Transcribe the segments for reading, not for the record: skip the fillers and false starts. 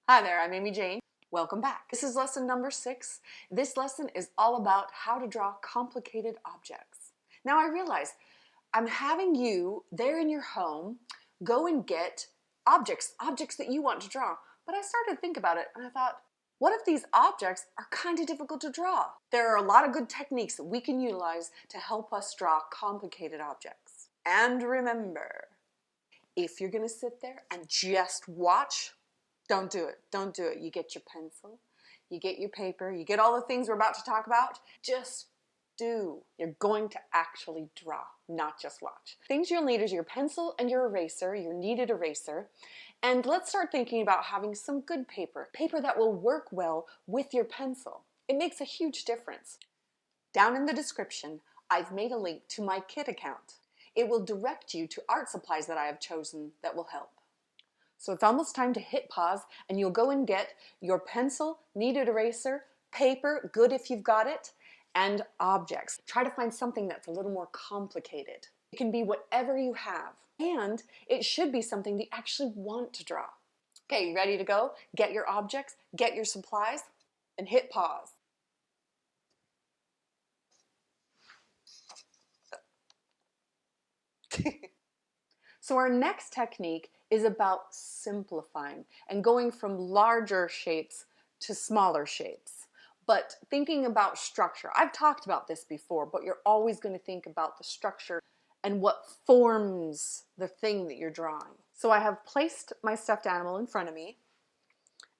Hi there, I'm Amy Jane. Welcome back. This is lesson number 6. This lesson is all about how to draw complicated objects. Now I realize I'm having you there in your home go and get objects that you want to draw. But I started to think about it and I thought, what if these objects are kind of difficult to draw? There are a lot of good techniques that we can utilize to help us draw complicated objects. And remember, if you're going to sit there and just watch, don't do it. Don't do it. You get your pencil, you get your paper, you get all the things we're about to talk about. Just do. You're going to actually draw, not just watch. Things you'll need is your pencil and your eraser, your kneaded eraser. And let's start thinking about having some good paper. Paper that will work well with your pencil. It makes a huge difference. Down in the description, I've made a link to my kit account. It will direct you to art supplies that I have chosen that will help. So it's almost time to hit pause and you'll go and get your pencil, kneaded eraser, paper, good if you've got it, and objects. Try to find something that's a little more complicated. It can be whatever you have, and it should be something you actually want to draw. Okay, you ready to go? Get your objects, get your supplies, and hit pause. So our next technique is about simplifying and going from larger shapes to smaller shapes. But thinking about structure. I've talked about this before, but you're always going to think about the structure and what forms the thing that you're drawing. So I have placed my stuffed animal in front of me.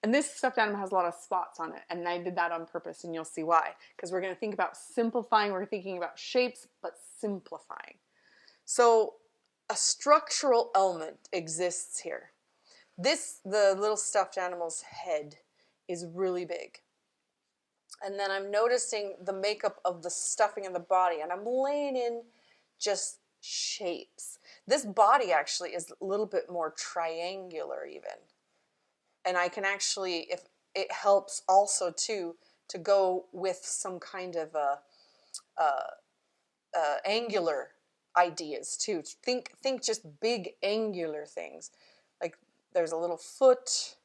And this stuffed animal has a lot of spots on it, and I did that on purpose, and you'll see why. Because we're going to think about simplifying, we're thinking about shapes, but simplifying. So a structural element exists here. The little stuffed animal's head is really big. And then I'm noticing the makeup of the stuffing in the body, and I'm laying in just shapes. This body actually is a little bit more triangular even. And I can actually, if it helps also too, to go with some kind of angular ideas too. Think just big angular things. Like there's a little foot.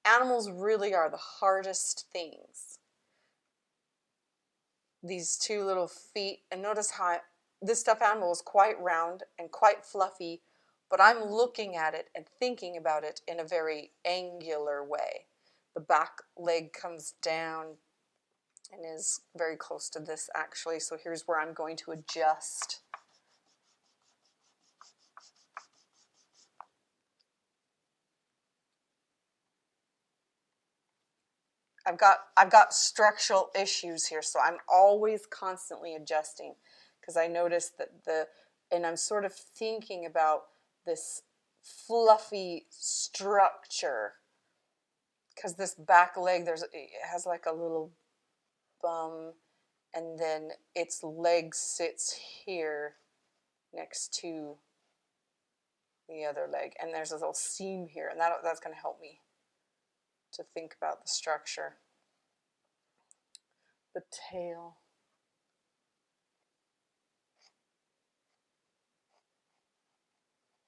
Animals really are the hardest things. These two little feet, and notice how this stuffed animal is quite round and quite fluffy, but I'm looking at it and thinking about it in a very angular way. The back leg comes down and is very close to this actually, so here's where I'm going to adjust. I've got structural issues here, so I'm always constantly adjusting because I notice that and I'm sort of thinking about this fluffy structure because this back leg it has like a little bum, and then its leg sits here next to the other leg, and there's a little seam here, and that's going to help me to think about the structure. The tail.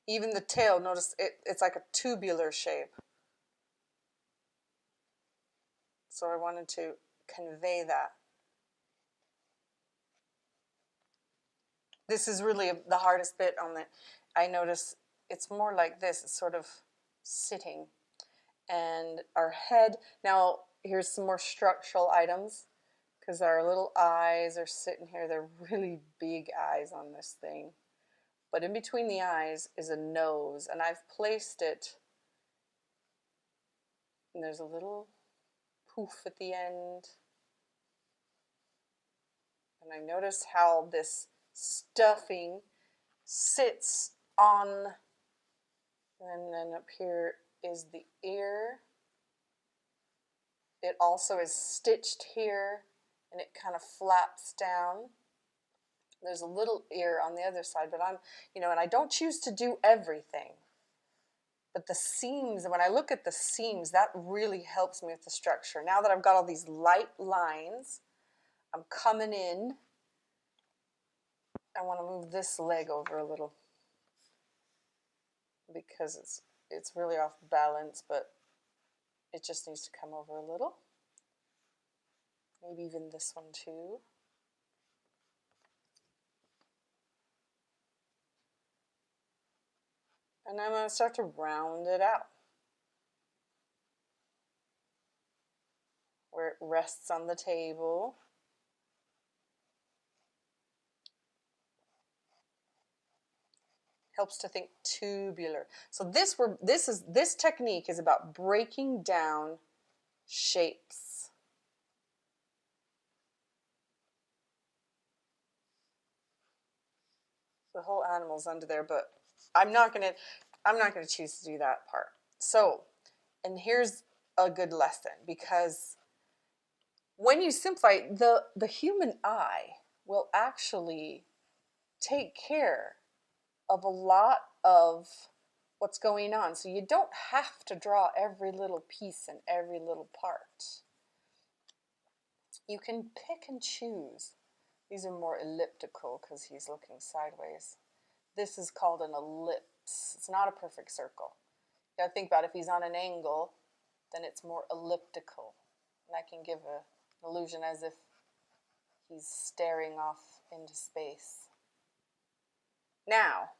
Even the tail, notice it's like a tubular shape. So I wanted to convey that. This is really the hardest bit on it. I notice it's more like this. It's sort of sitting. And our head, now here's some more structural items because our little eyes are sitting here. They're really big eyes on this thing. But in between the eyes is a nose, and I've placed it, and there's a little poof at the end. And I notice how this stuffing sits on, and then up here is the ear. It also is stitched here, and it kind of flaps down. There's a little ear on the other side, but and I don't choose to do everything. But the seams, when I look at the seams, that really helps me with the structure. Now that I've got all these light lines, I'm coming in. I want to move this leg over a little because it's really off balance, but It just needs to come over a little. Maybe even this one too. And I'm going to start to round it out where it rests on the table. Helps to think tubular. So this technique is about breaking down shapes. The whole animal's under there, but I'm not gonna choose to do that part. So, and here's a good lesson, because when you simplify, the human eye will actually take care of a lot of what's going on. So you don't have to draw every little piece and every little part. You can pick and choose. These are more elliptical because he's looking sideways. This is called an ellipse. It's not a perfect circle. You gotta think about if he's on an angle, then it's more elliptical. And that can give an illusion as if he's staring off into space. Now,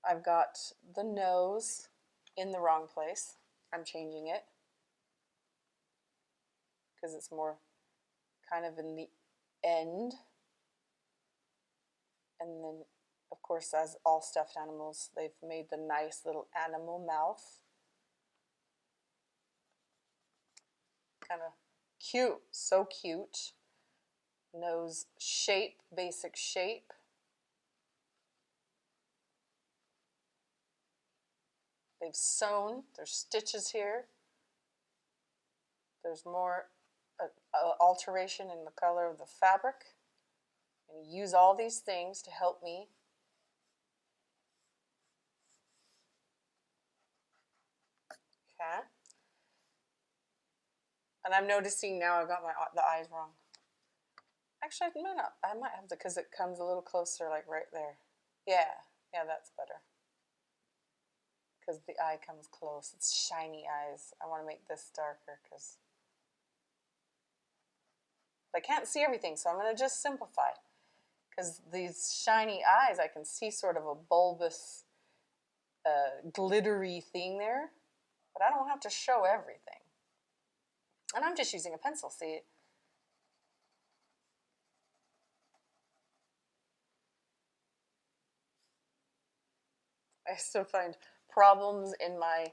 I've got the nose in the wrong place. I'm changing it because it's more kind of in the end. And then, of course, as all stuffed animals, they've made the nice little animal mouth. Kind of cute, so cute. Nose shape, basic shape. They've sewn, there's stitches here. There's more alteration in the color of the fabric. I'm going to use all these things to help me. Okay. And I'm noticing now I've got the eyes wrong. Actually, I might have to, because it comes a little closer, like right there. Yeah, that's better. Because the eye comes close. It's shiny eyes. I want to make this darker because I can't see everything, so I'm going to just simplify. Because these shiny eyes, I can see sort of a bulbous, glittery thing there, but I don't have to show everything. And I'm just using a pencil, see? I still find problems in my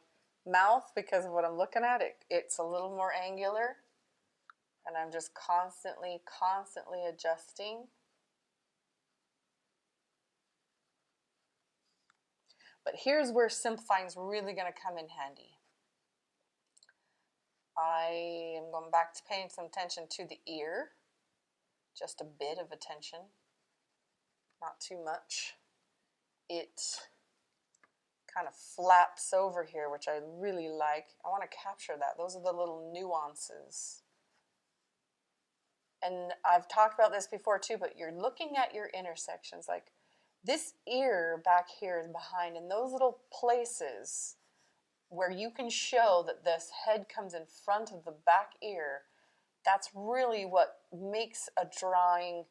mouth because of what I'm looking at. It's a little more angular, and I'm just constantly adjusting. But here's where simplifying is really going to come in handy. I am going back to paying some attention to the ear. Just a bit of attention, not too much. It kind of flaps over here, which I really like. I want to capture that. Those are the little nuances. And I've talked about this before too, but you're looking at your intersections. Like this ear back here is behind, and those little places where you can show that this head comes in front of the back ear, that's really what makes a drawing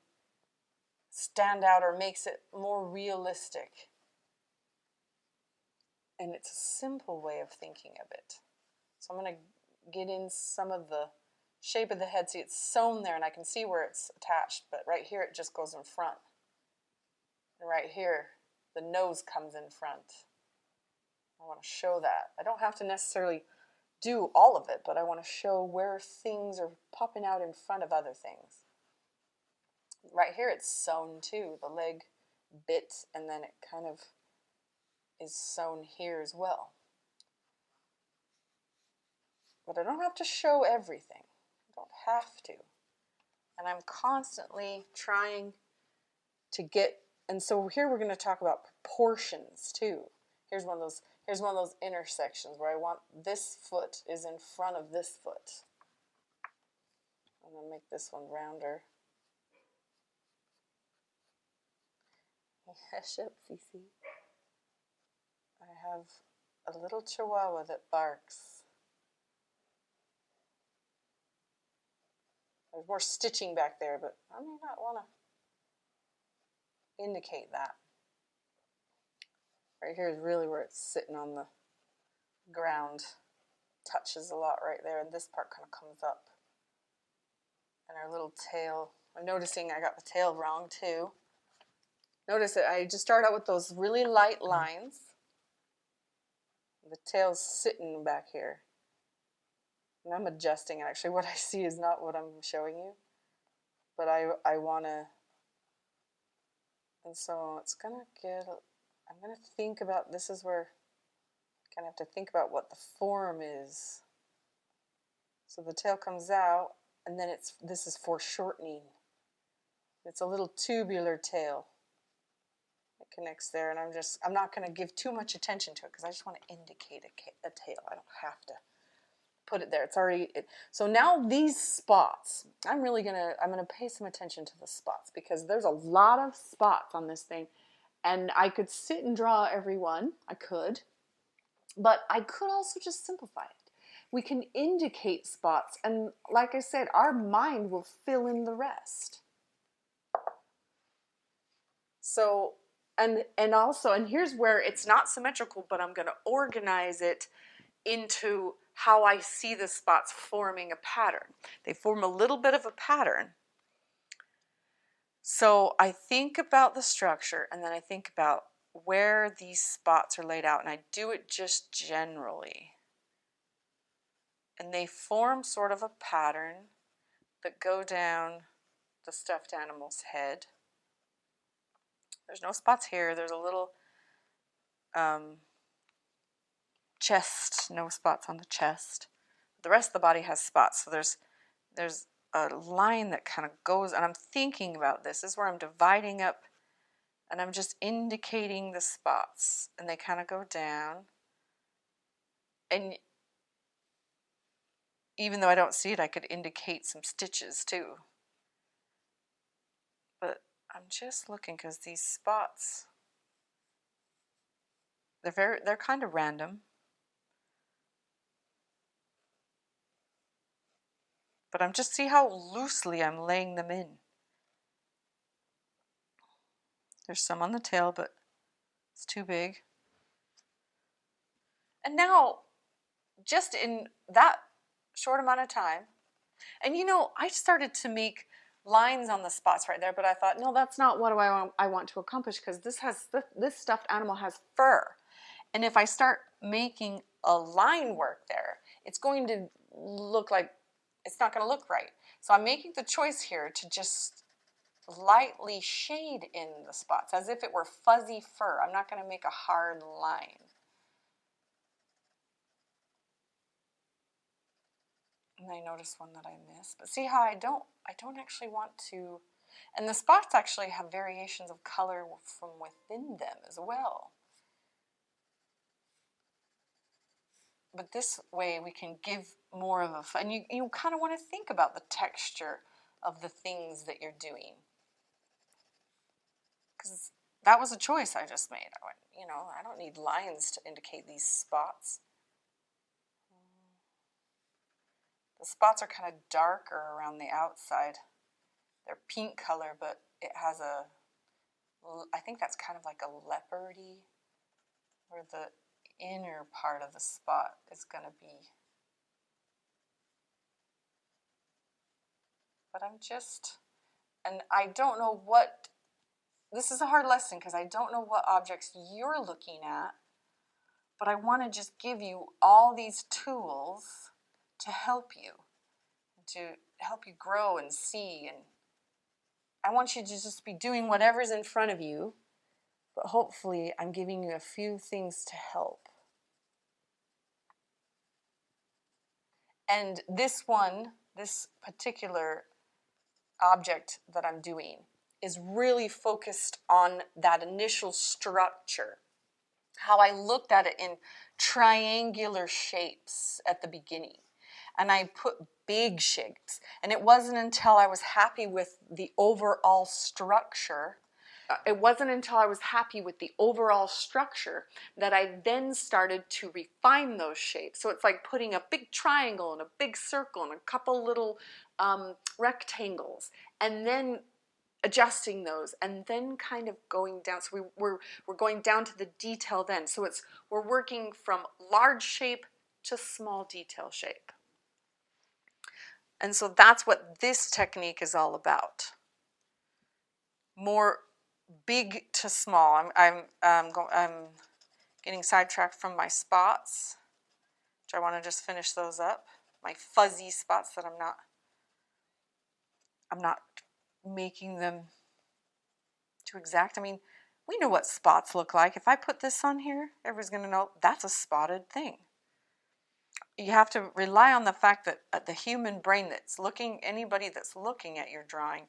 stand out or makes it more realistic. And it's a simple way of thinking of it. So I'm going to get in some of the shape of the head. See, it's sewn there, and I can see where it's attached, but right here it just goes in front. And right here, the nose comes in front. I want to show that. I don't have to necessarily do all of it, but I want to show where things are popping out in front of other things. Right here it's sewn too, the leg bit, and then it kind of is sewn here as well. But I don't have to show everything. I don't have to. And I'm constantly trying to get, and so here we're going to talk about proportions too. Here's one of those intersections where I want this foot is in front of this foot. I'm going to make this one rounder. Hush up, Cece. I have a little chihuahua that barks. There's more stitching back there, but I may not want to indicate that. Right here is really where it's sitting on the ground. Touches a lot right there, and this part kind of comes up. And our little tail, I'm noticing I got the tail wrong too. Notice that I just start out with those really light lines. The tail's sitting back here. And I'm adjusting it. Actually, what I see is not what I'm showing you. But I want to, and so it's going to get, I'm going to think about, this is where I kind of have to think about what the form is. So the tail comes out, and then this is foreshortening. It's a little tubular tail. It connects there, and I'm not going to give too much attention to it because I just want to indicate a tail. I don't have to put it there. It's already, so now these spots, I'm gonna pay some attention to the spots because there's a lot of spots on this thing, and I could sit and draw every one. I could, but I could also just simplify it. We can indicate spots, and like I said, our mind will fill in the rest. So, and here's where it's not symmetrical, but I'm going to organize it into how I see the spots forming a pattern. They form a little bit of a pattern. So I think about the structure, and then I think about where these spots are laid out, and I do it just generally. And they form sort of a pattern that go down the stuffed animal's head. There's no spots here. There's a little chest, no spots on the chest. The rest of the body has spots. So there's a line that kind of goes, and I'm thinking about this. This is where I'm dividing up, and I'm just indicating the spots, and they kind of go down. And even though I don't see it, I could indicate some stitches too. But I'm just looking because these spots, they're kind of random. But I'm just see how loosely I'm laying them in. There's some on the tail, but it's too big. And now, just in that short amount of time, and I started to make lines on the spots right there, but I thought, no, that's not what I want to accomplish, because this stuffed animal has fur. And if I start making a line work there, it's going to look like, it's not going to look right. So I'm making the choice here to just lightly shade in the spots as if it were fuzzy fur. I'm not going to make a hard line. And I noticed one that I missed. But see how I don't actually want to, and the spots actually have variations of color from within them as well. But this way we can give more of a, and you kind of want to think about the texture of the things that you're doing. Because that was a choice I just made. I went, I don't need lines to indicate these spots. The spots are kind of darker around the outside. They're pink color, but it has I think that's kind of like a leopardy, where the inner part of the spot is going to be. But and I don't know what, this is a hard lesson because I don't know what objects you're looking at, but I want to just give you all these tools to help you grow and see. And I want you to just be doing whatever's in front of you, but hopefully I'm giving you a few things to help. And this particular object that I'm doing is really focused on that initial structure. How I looked at it in triangular shapes at the beginning. And I put big shapes. And it wasn't until I was happy with the overall structure It wasn't until I was happy with the overall structure that I then started to refine those shapes. So it's like putting a big triangle and a big circle and a couple little rectangles, and then adjusting those, and then kind of going down. So we're going down to the detail then. So we're working from large shape to small detail shape. And so that's what this technique is all about. More big to small. I'm getting sidetracked from my spots, which I want to just finish those up. My fuzzy spots that I'm not making them too exact. I mean, we know what spots look like. If I put this on here, everyone's going to know that's a spotted thing. You have to rely on the fact that the human brain anybody that's looking at your drawing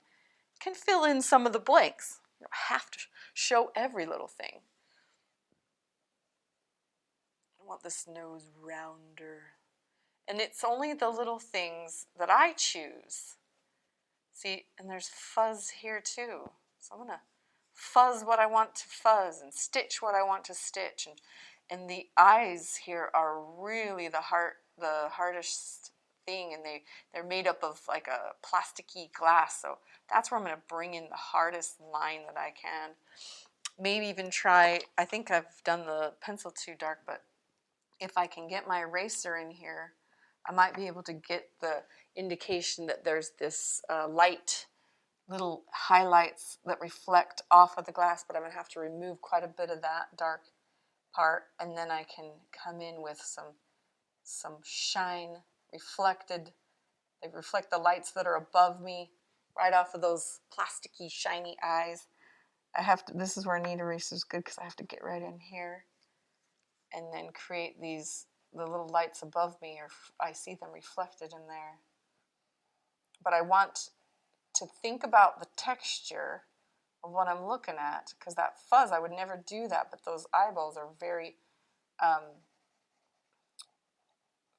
can fill in some of the blanks. You don't have to show every little thing. I want this nose rounder. And it's only the little things that I choose. See, and there's fuzz here too. So I'm going to fuzz what I want to fuzz and stitch what I want to stitch. And the eyes here are really the hardest thing, and they're made up of like a plasticky glass. So that's where I'm going to bring in the hardest line that I can. Maybe even try, I think I've done the pencil too dark, but if I can get my eraser in here, I might be able to get the indication that there's this light little highlights that reflect off of the glass, but I'm going to have to remove quite a bit of that dark part, and then I can come in with some shine reflected. They reflect the lights that are above me right off of those plasticky shiny eyes. This is where knead eraser is good, because I have to get right in here and then create the little lights above me, or I see them reflected in there. But I want to think about the texture of what I'm looking at, because that fuzz, I would never do that, but those eyeballs are very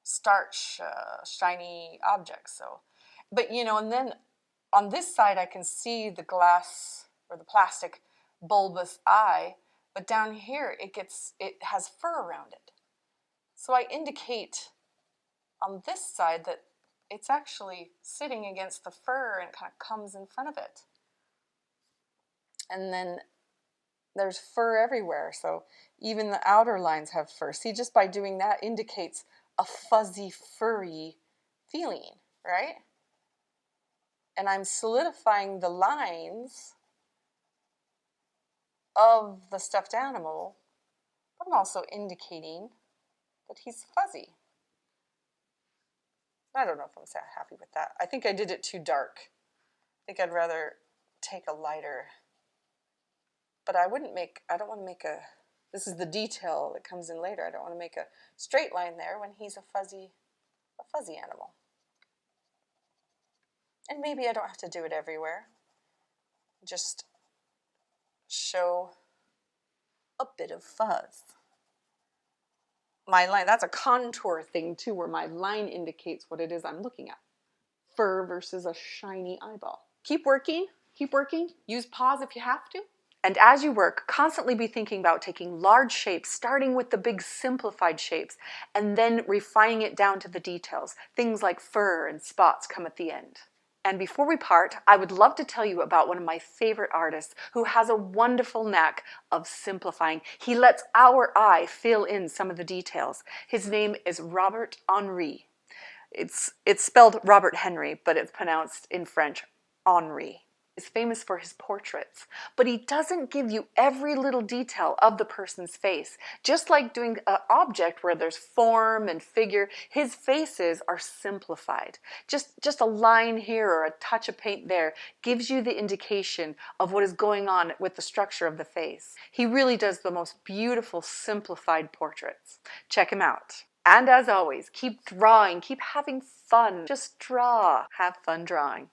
starch, shiny objects. So, but and then on this side I can see the glass or the plastic bulbous eye, but down here it has fur around it. So I indicate on this side that it's actually sitting against the fur and kind of comes in front of it. And then there's fur everywhere, so even the outer lines have fur. See, just by doing that indicates a fuzzy, furry feeling, right? And I'm solidifying the lines of the stuffed animal, but I'm also indicating that he's fuzzy. I don't know if I'm so happy with that. I think I did it too dark. I think I'd rather take a lighter, but I don't want to make this is the detail that comes in later. I don't want to make a straight line there when he's a fuzzy animal. And maybe I don't have to do it everywhere. Just show a bit of fuzz. My line, that's a contour thing too, where my line indicates what it is I'm looking at. Fur versus a shiny eyeball. Keep working. Use pause if you have to. And as you work, constantly be thinking about taking large shapes, starting with the big simplified shapes, and then refining it down to the details. Things like fur and spots come at the end. And before we part, I would love to tell you about one of my favorite artists who has a wonderful knack of simplifying. He lets our eye fill in some of the details. His name is Robert Henri. It's spelled Robert Henry, but it's pronounced in French Henri. Is famous for his portraits, but he doesn't give you every little detail of the person's face. Just like doing an object where there's form and figure, his faces are simplified. Just a line here or a touch of paint there gives you the indication of what is going on with the structure of the face. He really does the most beautiful simplified portraits. Check him out. And as always, keep drawing, keep having fun. Just draw. Have fun drawing.